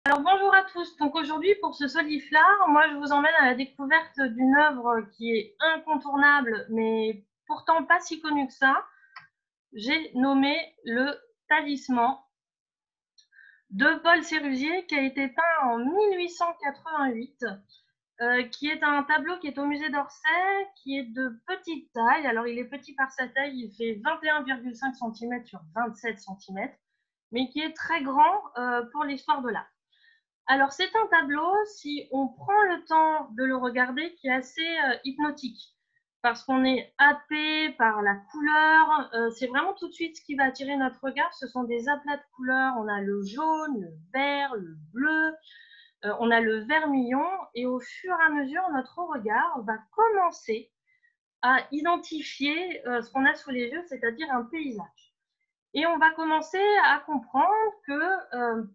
Alors bonjour à tous, donc aujourd'hui pour ce soliflare, moi je vous emmène à la découverte d'une œuvre qui est incontournable mais pourtant pas si connue que ça. J'ai nommé le Talisman de Paul Sérusier qui a été peint en 1888, qui est un tableau qui est au musée d'Orsay, qui est de petite taille. Alors il est petit par sa taille, il fait 21,5 cm sur 27 cm, mais qui est très grand pour l'histoire de l'art. Alors, c'est un tableau, si on prend le temps de le regarder, qui est assez hypnotique, parce qu'on est happé par la couleur. C'est vraiment tout de suite ce qui va attirer notre regard. Ce sont des aplats de couleurs. On a le jaune, le vert, le bleu, on a le vermillon, et au fur et à mesure, notre regard va commencer à identifier ce qu'on a sous les yeux, c'est-à-dire un paysage. Et on va commencer à comprendre que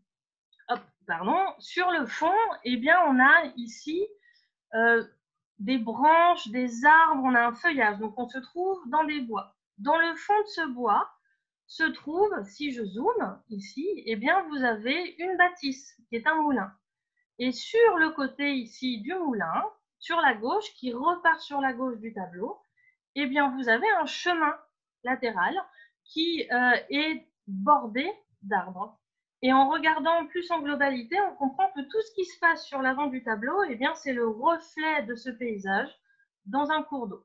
sur le fond, eh bien, on a ici des branches, des arbres, on a un feuillage. Donc, on se trouve dans des bois. Dans le fond de ce bois se trouve, si je zoome ici, eh bien, vous avez une bâtisse qui est un moulin. Et sur le côté ici du moulin, sur la gauche, qui repart sur la gauche du tableau, eh bien, vous avez un chemin latéral qui est bordé d'arbres. Et en regardant plus en globalité, on comprend que tout ce qui se passe sur l'avant du tableau, eh bien, c'est le reflet de ce paysage dans un cours d'eau.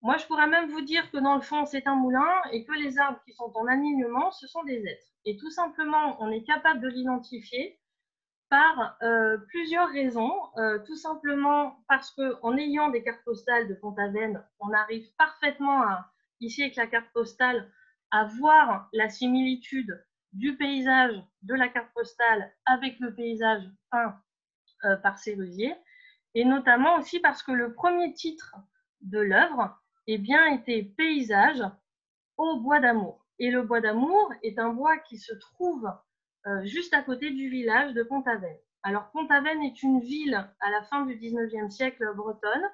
Moi, je pourrais même vous dire que dans le fond, c'est un moulin et que les arbres qui sont en alignement, ce sont des êtres. Et tout simplement, on est capable de l'identifier par plusieurs raisons. Tout simplement parce qu'en ayant des cartes postales de Pont-Aven, on arrive parfaitement, ici avec la carte postale, à voir la similitude du paysage de la carte postale avec le paysage peint par Sérusier, et notamment aussi parce que le premier titre de l'œuvre eh bien, était Paysage au bois d'amour. Et le bois d'amour est un bois qui se trouve juste à côté du village de Pont-Aven. Alors Pont-Aven est une ville à la fin du 19e siècle bretonne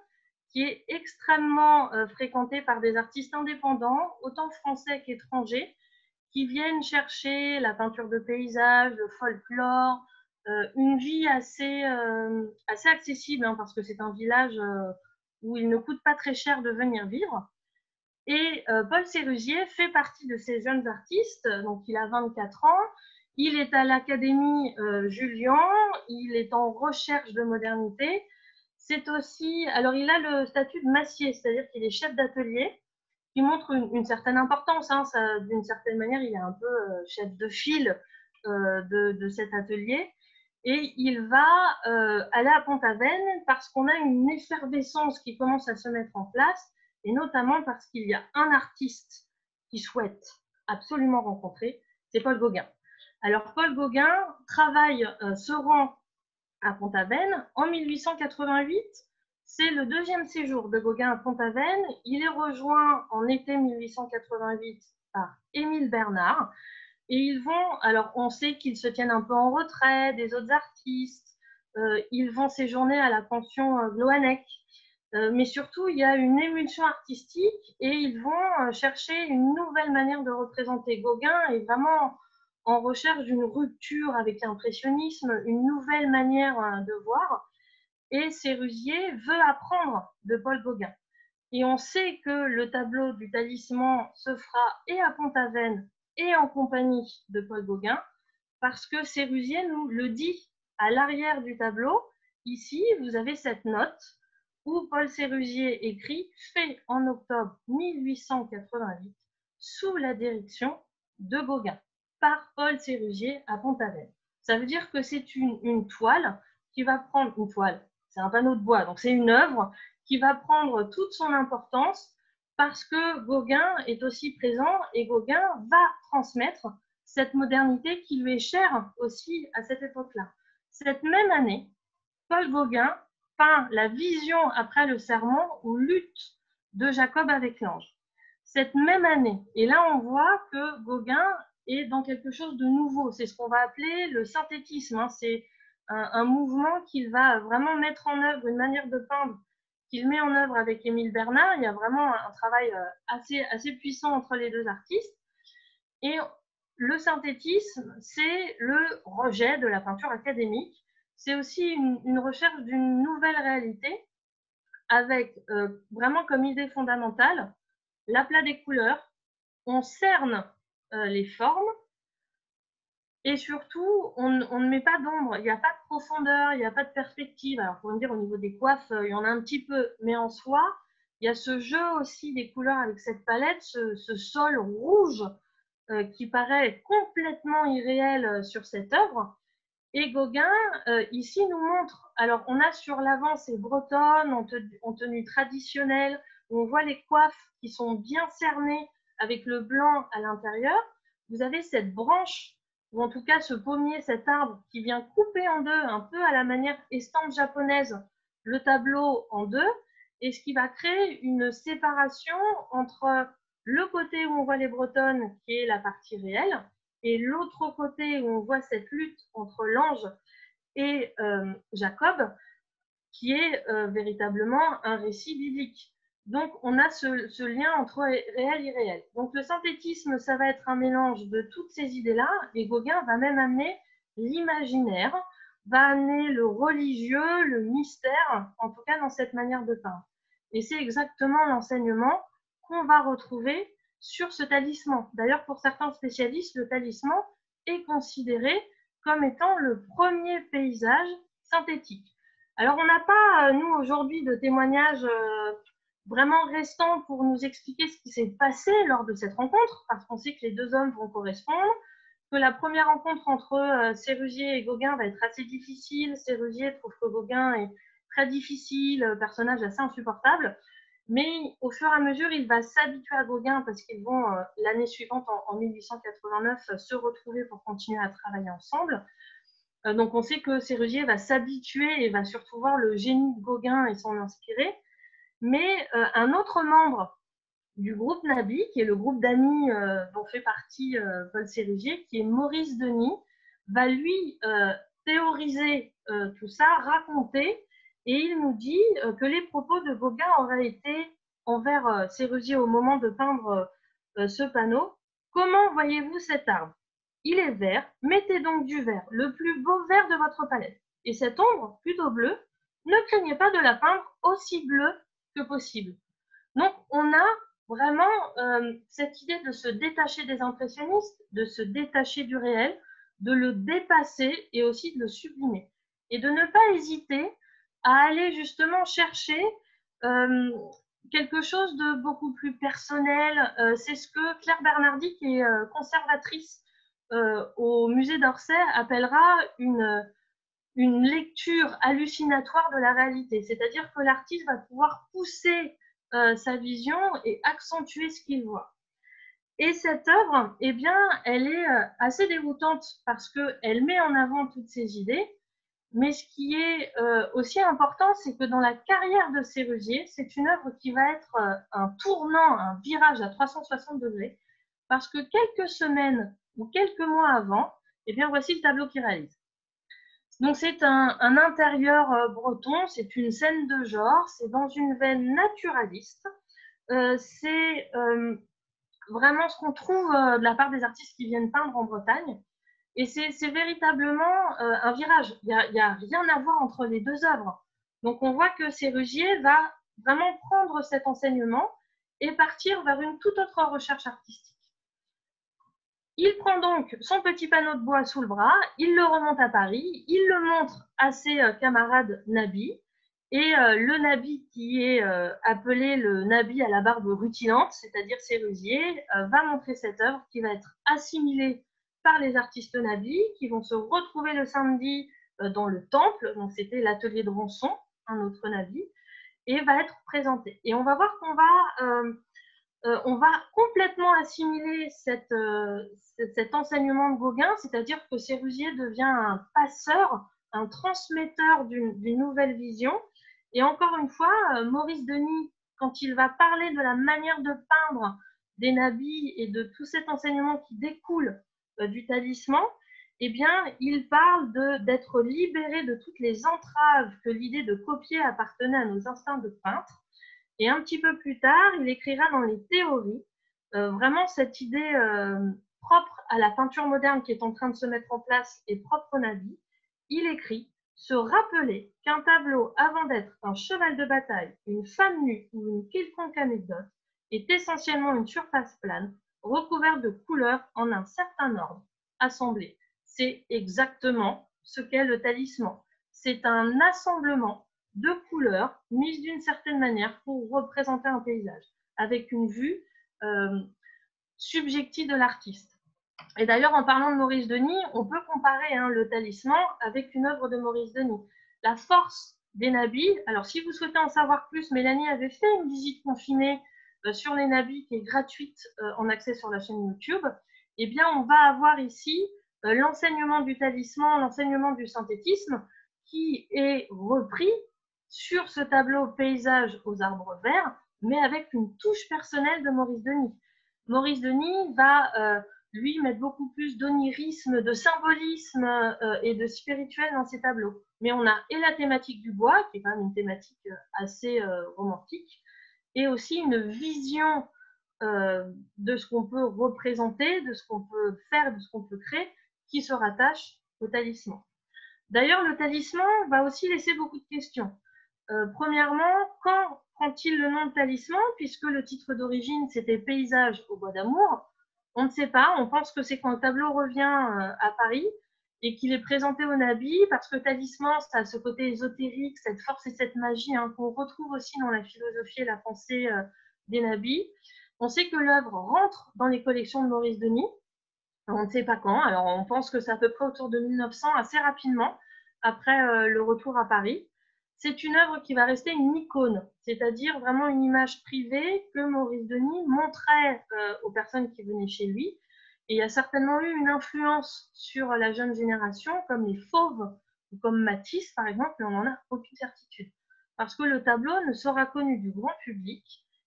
qui est extrêmement fréquentée par des artistes indépendants, autant français qu'étrangers, qui viennent chercher la peinture de paysage, le folklore, une vie assez accessible, hein, parce que c'est un village où il ne coûte pas très cher de venir vivre. Et Paul Sérusier fait partie de ces jeunes artistes, donc il a 24 ans, il est à l'Académie Julian, il est en recherche de modernité. C'est aussi, alors il a le statut de massier, c'est-à-dire qu'il est chef d'atelier, qui montre une certaine importance, hein, d'une certaine manière, il est un peu chef de file de cet atelier. Et il va aller à Pont-Aven parce qu'on a une effervescence qui commence à se mettre en place, et notamment parce qu'il y a un artiste qui souhaite absolument rencontrer, c'est Paul Gauguin. Alors Paul Gauguin se rend à Pont-Aven en 1888. C'est le deuxième séjour de Gauguin à Pont-Aven. Il est rejoint en été 1888 par Émile Bernard. Et ils vont, alors on sait qu'ils se tiennent un peu en retrait des autres artistes, ils vont séjourner à la pension Gloanec, mais surtout il y a une émulsion artistique et ils vont chercher une nouvelle manière de représenter. Gauguin est vraiment en recherche d'une rupture avec l'impressionnisme, une nouvelle manière de voir, et Sérusier veut apprendre de Paul Gauguin. Et on sait que le tableau du Talisman se fera et à Pont-Aven et en compagnie de Paul Gauguin, parce que Sérusier nous le dit à l'arrière du tableau. Ici, vous avez cette note où Paul Sérusier écrit « Fait en octobre 1888 sous la direction de Gauguin par Paul Sérusier à Pont-Aven ». Ça veut dire que c'est une toile qui va prendre une toile. C'est un panneau de bois, donc c'est une œuvre qui va prendre toute son importance parce que Gauguin est aussi présent et Gauguin va transmettre cette modernité qui lui est chère aussi à cette époque-là. Cette même année, Paul Gauguin peint la vision après le serment ou lutte de Jacob avec l'ange. Cette même année, et là on voit que Gauguin est dans quelque chose de nouveau, c'est ce qu'on va appeler le synthétisme, hein. C'est un mouvement qu'il va vraiment mettre en œuvre, une manière de peindre qu'il met en œuvre avec Émile Bernard. Il y a vraiment un travail assez puissant entre les deux artistes. Et le synthétisme, c'est le rejet de la peinture académique. C'est aussi une recherche d'une nouvelle réalité avec vraiment comme idée fondamentale l'aplat des couleurs. On cerne les formes et surtout, on ne met pas d'ombre. Il n'y a pas de profondeur, il n'y a pas de perspective. Alors, pour me dire, au niveau des coiffes, il y en a un petit peu, mais en soi, il y a ce jeu aussi des couleurs avec cette palette, ce sol rouge qui paraît complètement irréel sur cette œuvre. Et Gauguin, ici, nous montre, alors on a sur l'avant ces bretonnes en tenue traditionnelle, où on voit les coiffes qui sont bien cernées avec le blanc à l'intérieur. Vous avez cette branche, ou en tout cas ce pommier, cet arbre qui vient couper en deux, un peu à la manière estampe japonaise, le tableau en deux, et ce qui va créer une séparation entre le côté où on voit les bretonnes, qui est la partie réelle, et l'autre côté où on voit cette lutte entre l'ange et Jacob, qui est véritablement un récit biblique. Donc, on a ce lien entre réel et irréel. Donc, le synthétisme, ça va être un mélange de toutes ces idées-là, et Gauguin va même amener l'imaginaire, va amener le religieux, le mystère, en tout cas dans cette manière de peindre. Et c'est exactement l'enseignement qu'on va retrouver sur ce talisman. D'ailleurs, pour certains spécialistes, le talisman est considéré comme étant le premier paysage synthétique. Alors, on n'a pas, nous, aujourd'hui, de témoignages vraiment restants pour nous expliquer ce qui s'est passé lors de cette rencontre, parce qu'on sait que les deux hommes vont correspondre, que la première rencontre entre Sérusier et Gauguin va être assez difficile. Sérusier trouve que Gauguin est très difficile, personnage assez insupportable. Mais au fur et à mesure, il va s'habituer à Gauguin parce qu'ils vont, l'année suivante, en 1889, se retrouver pour continuer à travailler ensemble. Donc on sait que Sérusier va s'habituer et va surtout voir le génie de Gauguin et s'en inspirer. Mais un autre membre du groupe Nabi, qui est le groupe d'amis dont fait partie Paul Sérusier, qui est Maurice Denis, va lui théoriser tout ça, raconter, et il nous dit que les propos de Gauguin auraient été envers Sérusier au moment de peindre ce panneau. Comment voyez-vous cet arbre? Il est vert, mettez donc du vert, le plus beau vert de votre palette. Et cette ombre, plutôt bleue, ne craignez pas de la peindre aussi bleue que possible. Donc, on a vraiment cette idée de se détacher des impressionnistes, de se détacher du réel, de le dépasser et aussi de le sublimer. Et de ne pas hésiter à aller justement chercher quelque chose de beaucoup plus personnel. C'est ce que Claire Bernardi, qui est conservatrice au musée d'Orsay, appellera une lecture hallucinatoire de la réalité. C'est-à-dire que l'artiste va pouvoir pousser sa vision et accentuer ce qu'il voit. Et cette œuvre, eh bien, elle est assez déroutante parce qu'elle met en avant toutes ces idées. Mais ce qui est aussi important, c'est que dans la carrière de Sérusier, c'est une œuvre qui va être un tournant, un virage à 360 degrés, parce que quelques semaines ou quelques mois avant, eh bien, voici le tableau qu'il réalise. Donc c'est un intérieur breton, c'est une scène de genre, c'est dans une veine naturaliste. C'est vraiment ce qu'on trouve de la part des artistes qui viennent peindre en Bretagne. Et c'est véritablement un virage. Il n'y a rien à voir entre les deux œuvres. Donc on voit que Sérusier va vraiment prendre cet enseignement et partir vers une toute autre recherche artistique. Il prend donc son petit panneau de bois sous le bras, il le remonte à Paris, il le montre à ses camarades nabis, et le nabi qui est appelé le nabi à la barbe rutilante, c'est-à-dire Sérusier, va montrer cette œuvre qui va être assimilée par les artistes nabis, qui vont se retrouver le samedi dans le temple, donc c'était l'atelier de Ronson, un autre nabi, et va être présentée. Et on va voir qu'on va on va complètement assimiler cet enseignement de Gauguin, c'est-à-dire que Sérusier devient un passeur, un transmetteur d'une nouvelle vision. Et encore une fois, Maurice Denis, quand il va parler de la manière de peindre des nabis et de tout cet enseignement qui découle du talisman, eh bien, il parle d'être libéré de toutes les entraves que l'idée de copier appartenait à nos instincts de peintre. Et un petit peu plus tard, il écrira dans les théories vraiment cette idée propre à la peinture moderne qui est en train de se mettre en place est propre au Nabis. Il écrit « Se rappeler qu'un tableau, avant d'être un cheval de bataille, une femme nue ou une quelconque anecdote, est essentiellement une surface plane, recouverte de couleurs en un certain ordre, assemblée. » C'est exactement ce qu'est le talisman. C'est un assemblement de couleurs mises d'une certaine manière pour représenter un paysage, avec une vue subjective de l'artiste. Et d'ailleurs, en parlant de Maurice Denis, on peut comparer le talisman avec une œuvre de Maurice Denis. La force des nabis, alors si vous souhaitez en savoir plus, Mélanie avait fait une visite confinée sur les nabis qui est gratuite en accès sur la chaîne YouTube. Eh bien, on va avoir ici l'enseignement du talisman, l'enseignement du synthétisme qui est repris sur ce tableau paysage aux arbres verts, mais avec une touche personnelle de Maurice Denis. Maurice Denis va lui mettre beaucoup plus d'onirisme, de symbolisme et de spirituel dans ses tableaux. Mais on a et la thématique du bois, qui est quand même une thématique assez romantique, et aussi une vision de ce qu'on peut représenter, de ce qu'on peut faire, de ce qu'on peut créer, qui se rattache au talisman. D'ailleurs, le talisman va aussi laisser beaucoup de questions. Premièrement, quand prend-il le nom de talisman, puisque le titre d'origine c'était Paysage au bois d'amour? On ne sait pas, on pense que c'est quand le tableau revient à Paris et qu'il est présenté au Nabis, parce que talisman, ça a ce côté ésotérique, cette force et cette magie qu'on retrouve aussi dans la philosophie et la pensée des Nabis. On sait que l'œuvre rentre dans les collections de Maurice Denis, on ne sait pas quand, alors on pense que c'est à peu près autour de 1900, assez rapidement, après le retour à Paris. C'est une œuvre qui va rester une icône, c'est-à-dire vraiment une image privée que Maurice Denis montrait aux personnes qui venaient chez lui. Et il y a certainement eu une influence sur la jeune génération, comme les Fauves ou comme Matisse, par exemple, mais on n'en a aucune certitude. Parce que le tableau ne sera connu du grand public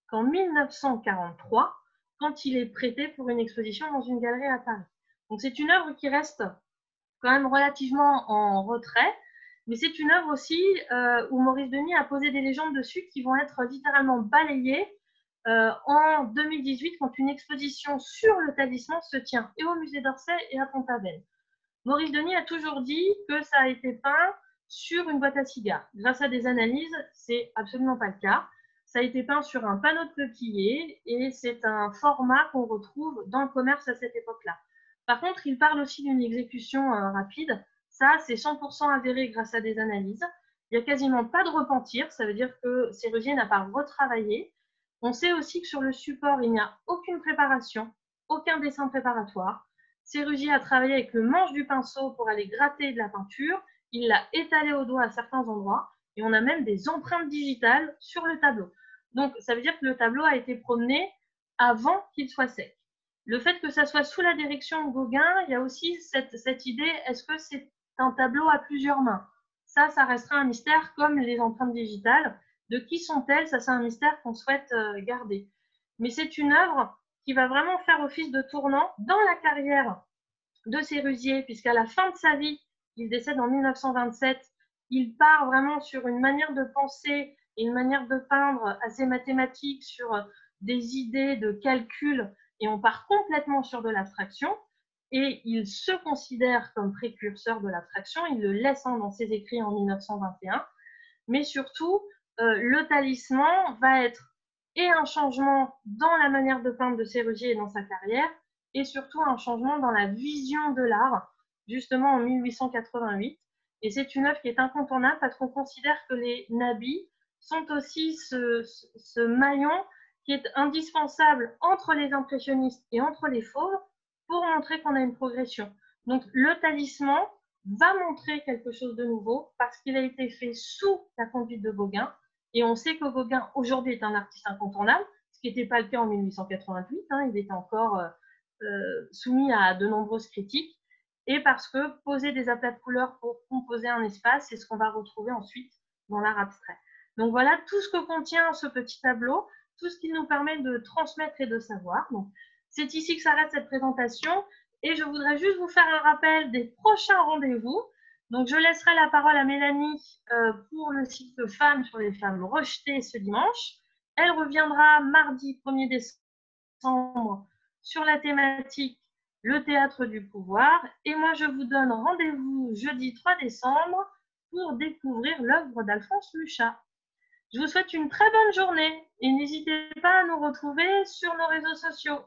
qu'en 1943, quand il est prêté pour une exposition dans une galerie à Paris. Donc c'est une œuvre qui reste quand même relativement en retrait, mais c'est une œuvre aussi où Maurice Denis a posé des légendes dessus qui vont être littéralement balayées en 2018 quand une exposition sur le talisman se tient et au musée d'Orsay et à Pont-Aven. Maurice Denis a toujours dit que ça a été peint sur une boîte à cigares. Grâce à des analyses, c'est absolument pas le cas. Ça a été peint sur un panneau de peuplier et c'est un format qu'on retrouve dans le commerce à cette époque-là. Par contre, il parle aussi d'une exécution rapide. Ça, c'est 100% avéré grâce à des analyses. Il n'y a quasiment pas de repentir, ça veut dire que Sérusier n'a pas retravaillé. On sait aussi que sur le support, il n'y a aucune préparation, aucun dessin préparatoire. Sérusier a travaillé avec le manche du pinceau pour aller gratter de la peinture. Il l'a étalé au doigt à certains endroits et on a même des empreintes digitales sur le tableau. Donc, ça veut dire que le tableau a été promené avant qu'il soit sec. Le fait que ça soit sous la direction de Gauguin, il y a aussi cette idée, est-ce que c'est un tableau à plusieurs mains? Ça restera un mystère comme les empreintes digitales. De qui sont-elles? Ça, c'est un mystère qu'on souhaite garder. Mais c'est une œuvre qui va vraiment faire office de tournant dans la carrière de Sérusier, puisqu'à la fin de sa vie, il décède en 1927, il part vraiment sur une manière de penser et une manière de peindre assez mathématique, sur des idées de calcul, et on part complètement sur de l'abstraction, et il se considère comme précurseur de l'abstraction, il le laisse dans ses écrits en 1921, mais surtout, le talisman va être et un changement dans la manière de peindre de Sérusier et dans sa carrière, et surtout un changement dans la vision de l'art, justement en 1888. Et c'est une œuvre qui est incontournable parce qu'on considère que les nabis sont aussi ce maillon qui est indispensable entre les impressionnistes et entre les fauves pour montrer qu'on a une progression. Donc le talisman va montrer quelque chose de nouveau parce qu'il a été fait sous la conduite de Gauguin. Et on sait que Gauguin aujourd'hui est un artiste incontournable, ce qui n'était pas le cas en 1888. Il était encore soumis à de nombreuses critiques. Et parce que poser des aplats de couleurs pour composer un espace, c'est ce qu'on va retrouver ensuite dans l'art abstrait. Donc voilà tout ce que contient ce petit tableau, tout ce qui nous permet de transmettre et de savoir. Donc, c'est ici que s'arrête cette présentation. Et je voudrais juste vous faire un rappel des prochains rendez-vous. Donc, je laisserai la parole à Mélanie pour le cycle Femmes sur les femmes rejetées ce dimanche. Elle reviendra mardi 1er décembre sur la thématique le Théâtre du Pouvoir. Et moi, je vous donne rendez-vous jeudi 3 décembre pour découvrir l'œuvre d'Alphonse Mucha. Je vous souhaite une très bonne journée et n'hésitez pas à nous retrouver sur nos réseaux sociaux.